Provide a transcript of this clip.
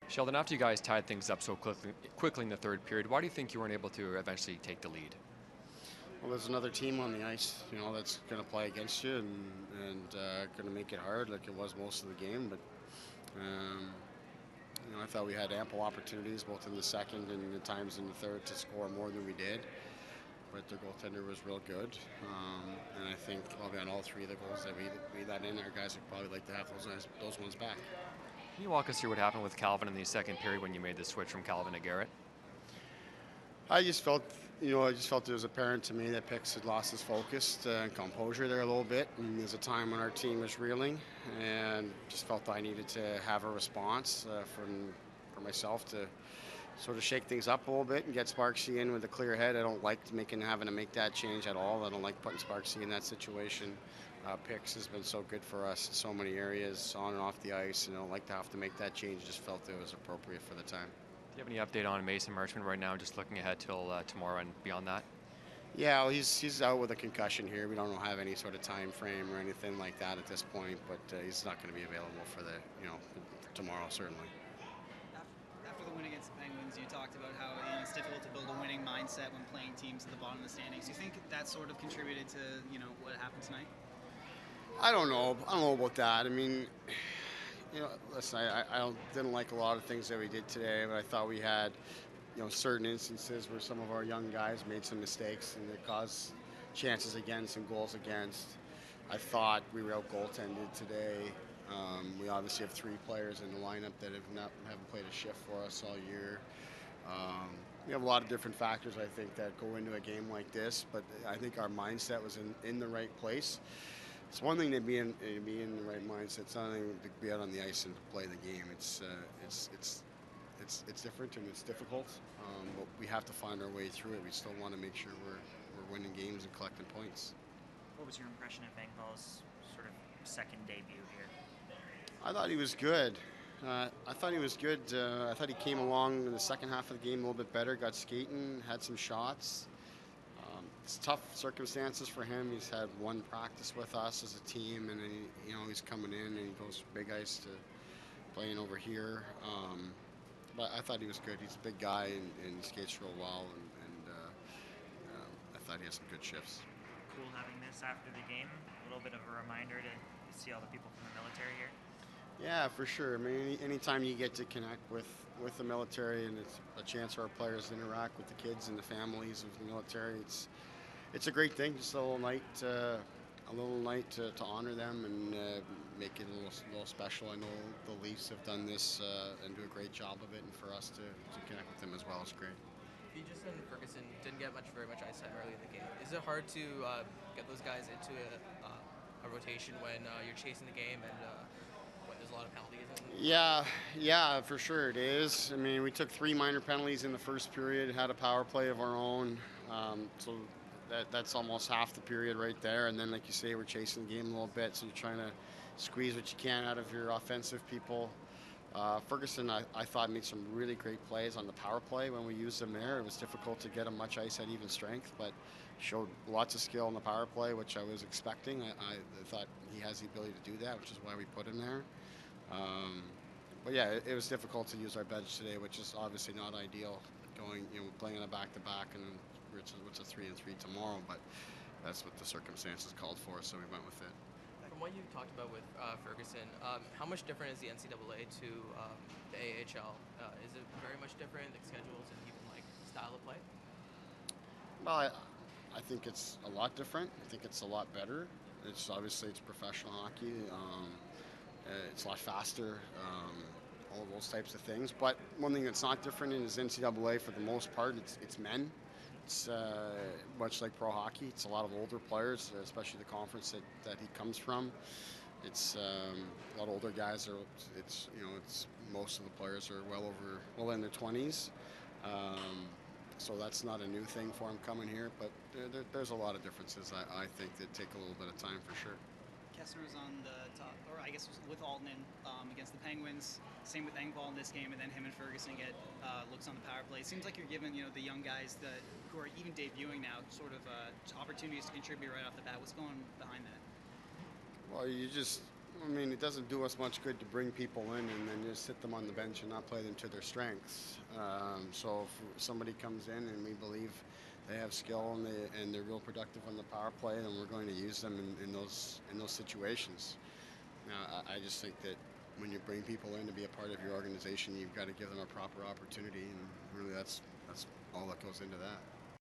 Sheldon, after you guys tied things up so quickly in the third period, why do you think you weren't able to eventually take the lead? Well, there's another team on the ice, that's going to play against you and going to make it hard, like it was most of the game. But um, I thought we had ample opportunities both in the second and at times in the third to score more than we did. But their goaltender was real good, and I think probably on all three of the goals that we let in, our guys would probably like to have those ones back. Can you walk us through what happened with Calvin in the second period when you made the switch from Calvin to Garrett? I just felt, it was apparent to me that Pix had lost his focus and composure there a little bit. And there's a time when our team was reeling, and just felt I needed to have a response for myself to sort of shake things up a little bit and get Sparksy in with a clear head. I don't like having to make that change at all. I don't like putting Sparksy in that situation. Pix has been so good for us in so many areas, on and off the ice, and I don't like to have to make that change. Just felt it was appropriate for the time. Do you have any update on Mason Marchman right now, just looking ahead till tomorrow and beyond that? Yeah, well, he's out with a concussion here. We don't have any sort of time frame or anything like that at this point, but he's not going to be available for for tomorrow certainly. After the win against the Penguins, you talked about how it's difficult to build a winning mindset when playing teams at the bottom of the standings. Do you think that sort of contributed to what happened tonight? I don't know. I don't know about that. I mean, listen, didn't like a lot of things that we did today, but I thought we had certain instances where some of our young guys made some mistakes and it caused chances against and goals against. I thought we were out goaltended today. We obviously have three players in the lineup that haven't played a shift for us all year. We have a lot of different factors, I think, that go into a game like this, but I think our mindset was in the right place. It's one thing to be in the right mindset. It's another thing to be out on the ice and to play the game. It's different and it's difficult, but we have to find our way through it. We still want to make sure we're winning games and collecting points. What was your impression of Engvall's sort of second debut here? I thought he was good. I thought he was good. I thought he came along in the second half of the game a little bit better. Got skating, had some shots. It's tough circumstances for him. He's had one practice with us as a team, and then he's coming in and he goes from big ice to playing over here. But I thought he was good. He's a big guy and he skates real well, and I thought he had some good shifts. Cool having this after the game. A little bit of a reminder to see all the people from the military here. Yeah, for sure. I mean, anytime you get to connect with the military and it's a chance for our players to interact with the kids and the families of the military, it's a great thing. Just a little night to honor them and make it a little special. I know the Leafs have done this and do a great job of it, and for us to connect with them as well is great. Regis and Ferguson didn't get very much ice time early in the game. Is it hard to get those guys into a rotation when you're chasing the game and when there's a lot of penalties? Yeah, for sure it is. I mean, we took 3 minor penalties in the first period, had a power play of our own, so that's almost half the period right there. And then, like you say, we're chasing the game a little bit, so you're trying to squeeze what you can out of your offensive people. Ferguson, I thought, made some really great plays on the power play when we used him there. It was difficult to get him much ice at even strength, but showed lots of skill on the power play, which I was expecting. I thought he has the ability to do that, which is why we put him there. But yeah, it was difficult to use our bench today, which is obviously not ideal. Playing on a back-to-back, and it's a 3-3 tomorrow, but that's what the circumstances called for, so we went with it. From what you talked about with Ferguson, how much different is the NCAA to the AHL? Is it very much different, the schedules and even like style of play? Well, I think it's a lot different. I think it's a lot better. It's professional hockey. It's a lot faster. All those types of things. But one thing that's not different in is NCAA for the most part. It's men. It's much like pro hockey. It's a lot of older players, especially the conference that he comes from. It's a lot of older guys. It's most of the players are well in their 20s. So that's not a new thing for him coming here. But there's a lot of differences. I think that take a little bit of time for sure. Kessler was on the top, or I guess was with Altonen against the Penguins. Same with Engvall in this game, and then him and Ferguson get looks on the power play. It seems like you're giving the young guys who are even debuting now sort of opportunities to contribute right off the bat. What's going behind that? Well, you just I mean, it doesn't do us much good to bring people in and then just sit them on the bench and not play them to their strengths. So if somebody comes in and we believe they have skill and they're real productive on the power play, then we're going to use them in those situations. Now, I just think that when you bring people in to be a part of your organization, you've got to give them a proper opportunity, and really that's all that goes into that.